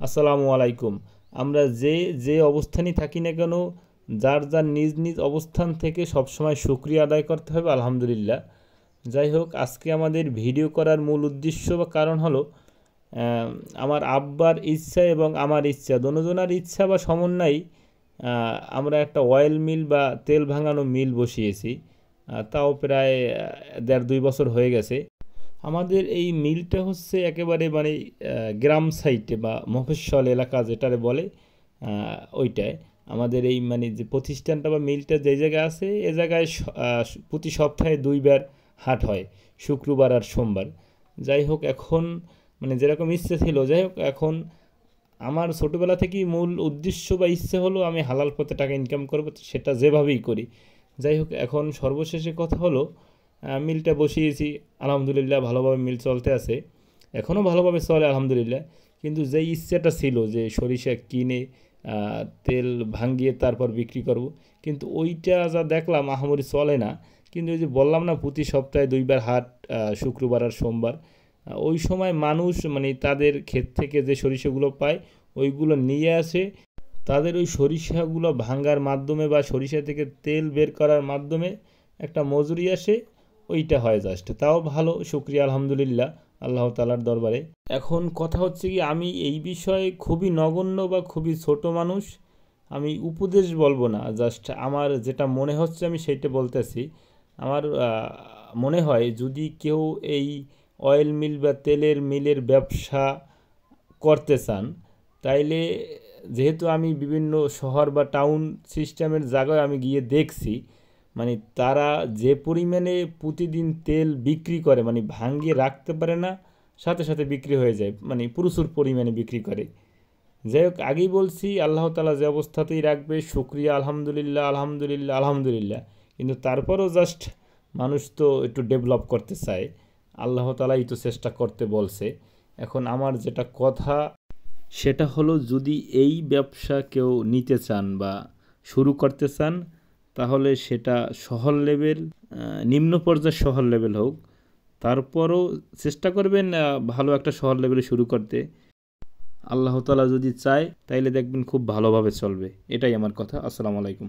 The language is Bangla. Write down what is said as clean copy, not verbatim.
আসসালামু আলাইকুম। আমরা যে অবস্থানই থাকি না কেন, যার যার নিজ নিজ অবস্থান থেকে সবসময় শুকরিয়া আদায় করতে হবে আলহামদুলিল্লাহ। যাই হোক, আজকে আমাদের ভিডিও করার মূল উদ্দেশ্য বা কারণ হলো আহ, আমার আব্বার ইচ্ছা এবং আমার ইচ্ছা, দোনোজনার ইচ্ছা বা সমন্বয়ে আমরা একটা অয়েল মিল বা তেল ভাঙানো মিল বসিয়েছি। তাও প্রায় 1.5-2 বছর হয়ে গেছে। আমাদের এই মিলটা হচ্ছে একেবারে মানে গ্রাম সাইটে বা মফস্বল এলাকা যেটারে বলে, ওইটায় আমাদের এই মানে যে প্রতিষ্ঠানটা বা মিলটা যে জায়গায় আছে এ জায়গায় প্রতি সপ্তাহে 2 বার হাট হয়, শুক্রবার আর সোমবার। যাই হোক, এখন মানে যেরকম ইচ্ছে ছিল, যাই হোক এখন আমার ছোটোবেলা থেকেই মূল উদ্দেশ্য বা ইচ্ছে হলো আমি হালাল পথে টাকা ইনকাম করবো, তো সেটা যেভাবেই করি। যাই হোক, এখন সর্বশেষে কথা হলো মিলটা বসিয়েছি, আলহামদুলিল্লাহ ভালোভাবে মিল চলতে আছে, এখনও ভালোভাবে চলে আলহামদুলিল্লাহ। কিন্তু যেই ইচ্ছেটা ছিল যে সরিষা কিনে তেল ভাঙিয়ে তারপর বিক্রি করব, কিন্তু ওইটা যা দেখলাম আহামরি চলে না। কিন্তু ওই যে বললাম না, প্রতি সপ্তাহে 2 বার হাট, শুক্রবার আর সোমবার। ওই সময় মানুষ মানে তাদের ক্ষেত থেকে যে সরিষাগুলো পায় ওইগুলো নিয়ে আসে, তাদের ওই সরিষাগুলো ভাঙার মাধ্যমে বা সরিষা থেকে তেল বের করার মাধ্যমে একটা মজুরি আসে, ওইটা হয় জাস্ট। তাও ভালো, শুক্রিয়া আলহামদুলিল্লাহ আল্লাহ তালার দরবারে। এখন কথা হচ্ছে কি, আমি এই বিষয়ে খুবই নগণ্য বা খুবই ছোট মানুষ, আমি উপদেশ বলবো না, জাস্ট আমার যেটা মনে হচ্ছে আমি সেইটা বলতেছি। আমার মনে হয় যদি কেউ এই অয়েল মিল বা তেলের মিলের ব্যবসা করতে চান, তাইলে যেহেতু আমি বিভিন্ন শহর বা টাউন সিস্টেমের জায়গায় আমি গিয়ে দেখছি, মানে তারা যে পরিমাণে প্রতিদিন তেল বিক্রি করে, মানে ভাঙিয়ে রাখতে পারে না, সাথে সাথে বিক্রি হয়ে যায়, মানে প্রচুর পরিমাণে বিক্রি করে। যাই হোক, আগেই বলছি আল্লাহ তালা যে অবস্থাতেই রাখবে, শুক্রিয়া আলহামদুলিল্লাহ আলহামদুলিল্লাহ আলহামদুলিল্লাহ। কিন্তু তারপরও জাস্ট মানুষ তো একটু ডেভেলপ করতে চায়, আল্লাহ তালাই তো চেষ্টা করতে বলছে। এখন আমার যেটা কথা সেটা হলো, যদি এই ব্যবসা কেউ নিতে চান বা শুরু করতে চান, তাহলে সেটা শহর লেভেল, নিম্ন পর্যায়ের শহর লেভেল হোক, তারপরও চেষ্টা করবেন ভালো একটা শহর লেভেলে শুরু করতে। আল্লাহ তাআলা যদি চায় তাইলে দেখবেন খুব ভালোভাবে চলবে। এটাই আমার কথা। আসসালামু আলাইকুম।